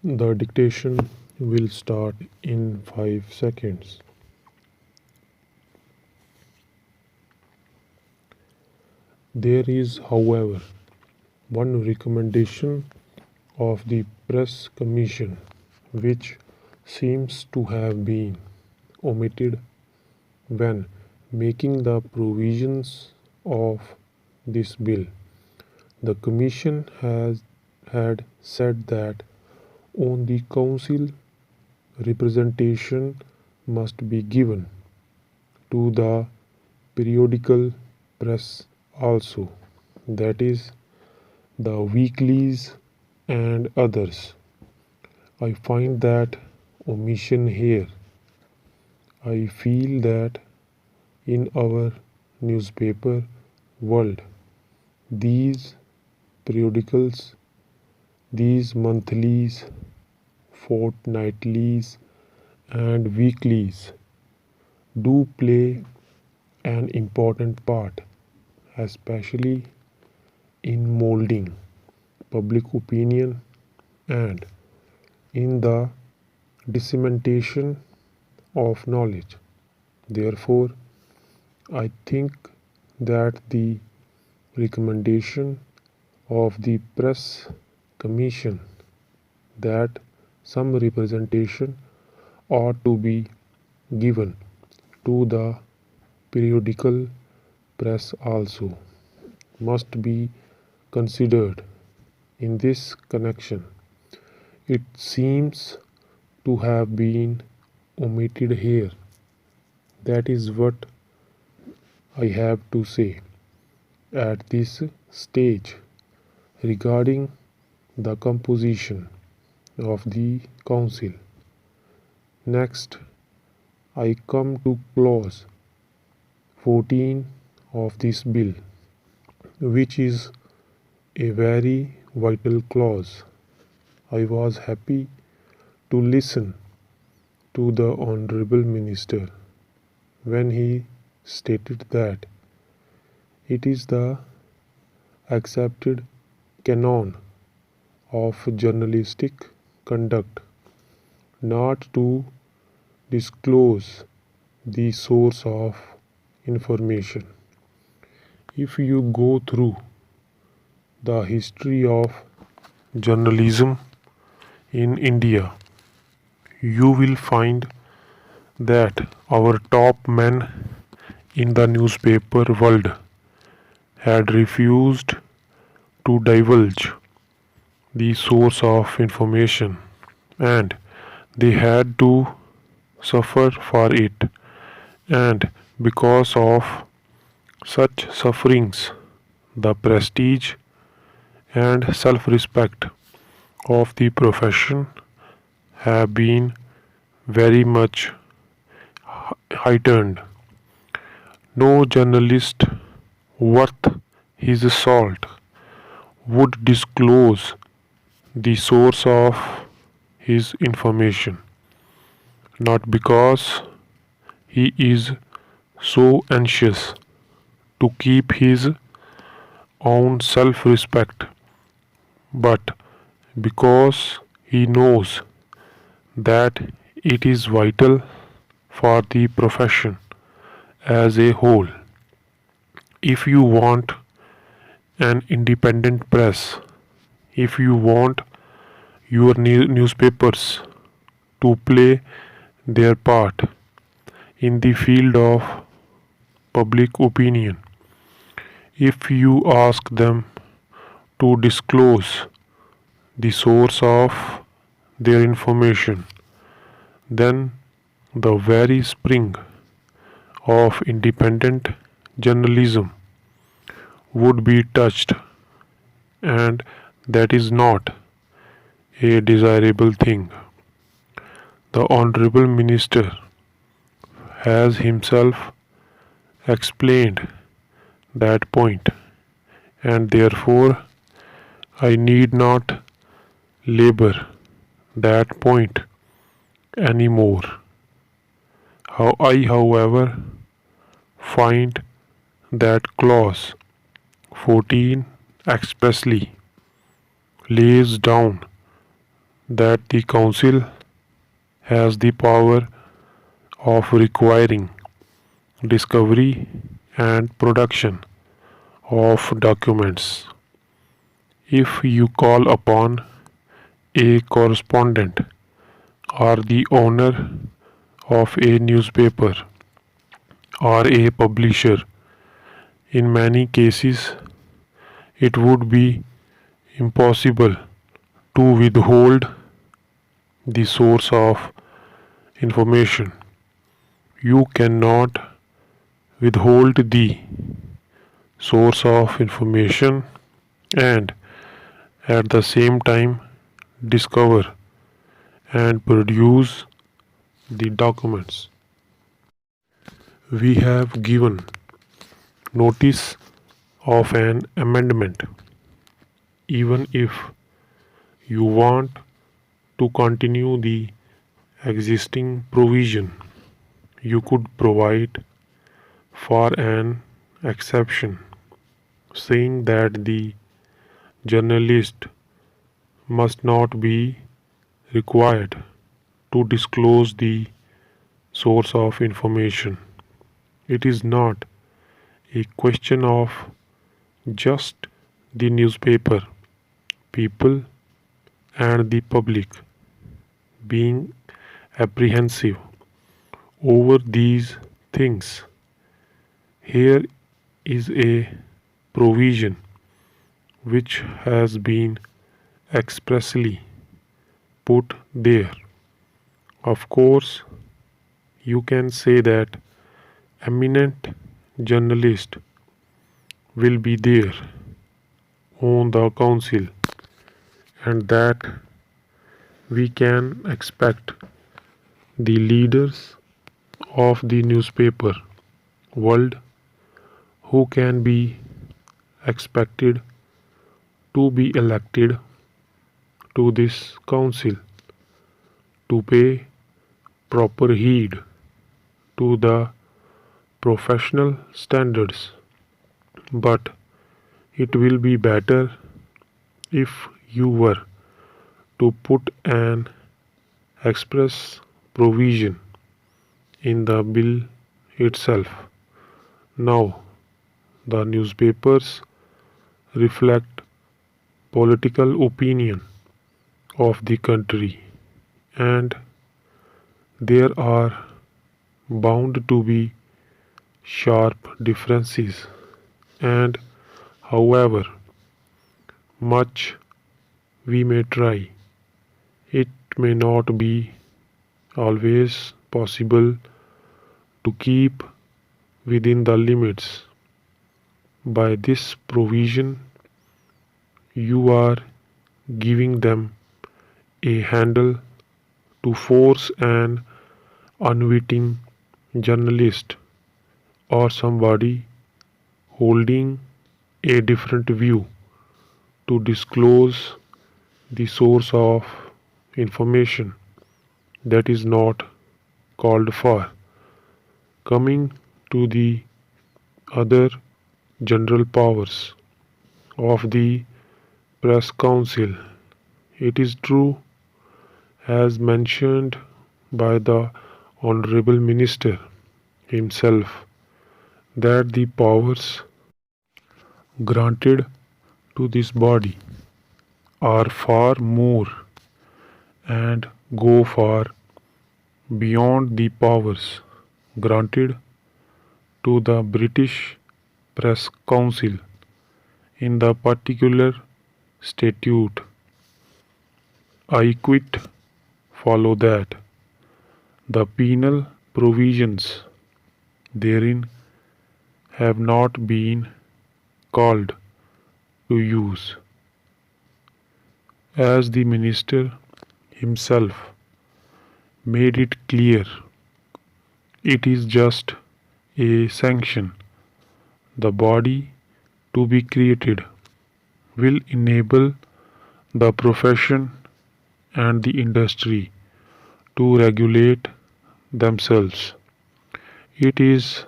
The dictation will start in 5 seconds. There is, however, one recommendation of the Press Commission which seems to have been omitted when making the provisions of this bill. The Commission had said that on the Council representation must be given to the periodical press also, that is, the weeklies and others. I find that omission here. I feel that in our newspaper world, these periodicals, these monthlies, fortnightlies, and weeklies do play an important part, especially in molding public opinion and in the dissemination of knowledge. Therefore, I think that the recommendation of the Press Commission that some representation ought to be given to the periodical press also must be considered in this connection. It seems to have been omitted here. That is what I have to say at this stage regarding the composition of the council. Next, I come to clause 14 of this bill, which is a very vital clause. I was happy to listen to the Honorable Minister when he stated that it is the accepted canon of journalistic conduct not to disclose the source of information. If you go through the history of journalism in India, you will find that our top men in the newspaper world had refused to divulge the source of information and they had to suffer for it, and because of such sufferings the prestige and self-respect of the profession have been very much heightened. No journalist worth his salt would disclose the source of his information, not because he is so anxious to keep his own self respect, but because he knows that it is vital for the profession as a whole. If you want an independent press, if you want your newspapers to play their part in the field of public opinion, if you ask them to disclose the source of their information, then the very spring of independent journalism would be touched, and that is not a desirable thing. The Honorable Minister has himself explained that point, and therefore I need not labor that point anymore. However, find that clause 14 expressly lays down that the Council has the power of requiring discovery and production of documents. If you call upon a correspondent or the owner of a newspaper or a publisher, in many cases it would be impossible to withhold the source of information. You cannot withhold the source of information and at the same time discover and produce the documents. We have given notice of an amendment. Even if you want to continue the existing provision, you could provide for an exception saying that the journalist must not be required to disclose the source of information. It is not a question of just the newspaper, people, and the public being apprehensive over these things. Here is a provision which has been expressly put there. Of course, you can say that eminent journalist will be there on the council and that we can expect the leaders of the newspaper world who can be expected to be elected to this council to pay proper heed to the professional standards, but it will be better if you were to put an express provision in the bill itself. Now, the newspapers reflect political opinion of the country and there are bound to be sharp differences and however much we may try, it may not be always possible to keep within the limits. By this provision, you are giving them a handle to force an unwitting journalist or somebody holding a different view to disclose the source of information that is not called for. Coming to the other general powers of the press council, it is true as mentioned by the honorable minister himself that the powers granted to this body are far more and go far beyond the powers granted to the British Press Council in the particular statute. I quite follow that the penal provisions therein have not been called to use, as the minister himself made it clear. It is just a sanction. The body to be created will enable the profession and the industry to regulate themselves. It is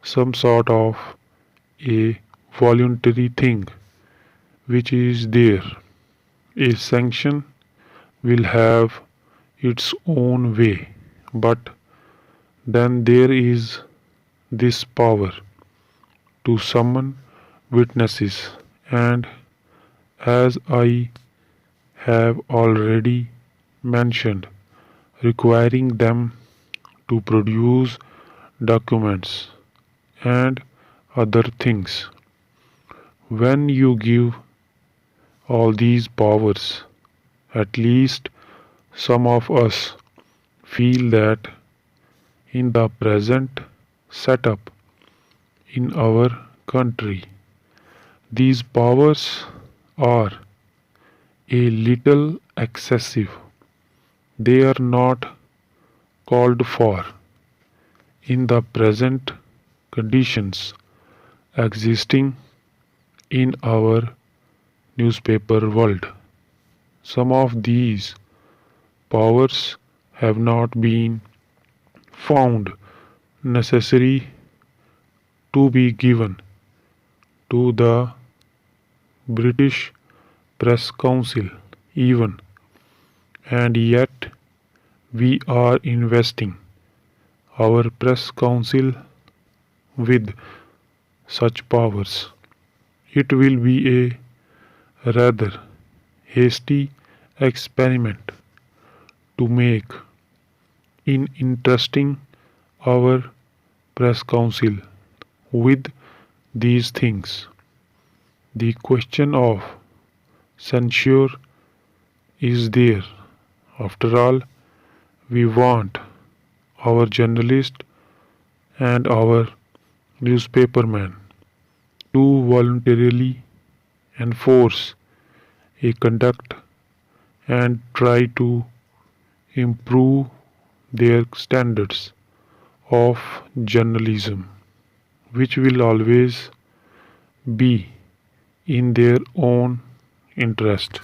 some sort of a voluntary thing which is there, a sanction will have its own way. But then there is this power to summon witnesses, and as I have already mentioned, requiring them to produce documents and other things. When you give all these powers, at least some of us feel that in the present setup in our country, these powers are a little excessive. They are not called for in the present conditions existing in our newspaper world. Some of these powers have not been found necessary to be given to the British Press Council even, and yet we are investing our press council with such powers. It will be a rather hasty experiment to make in interesting our press council with these things. The question of censure is there. After all, we want our journalist and our newspapermen to voluntarily enforce a conduct and try to improve their standards of journalism, which will always be in their own interest.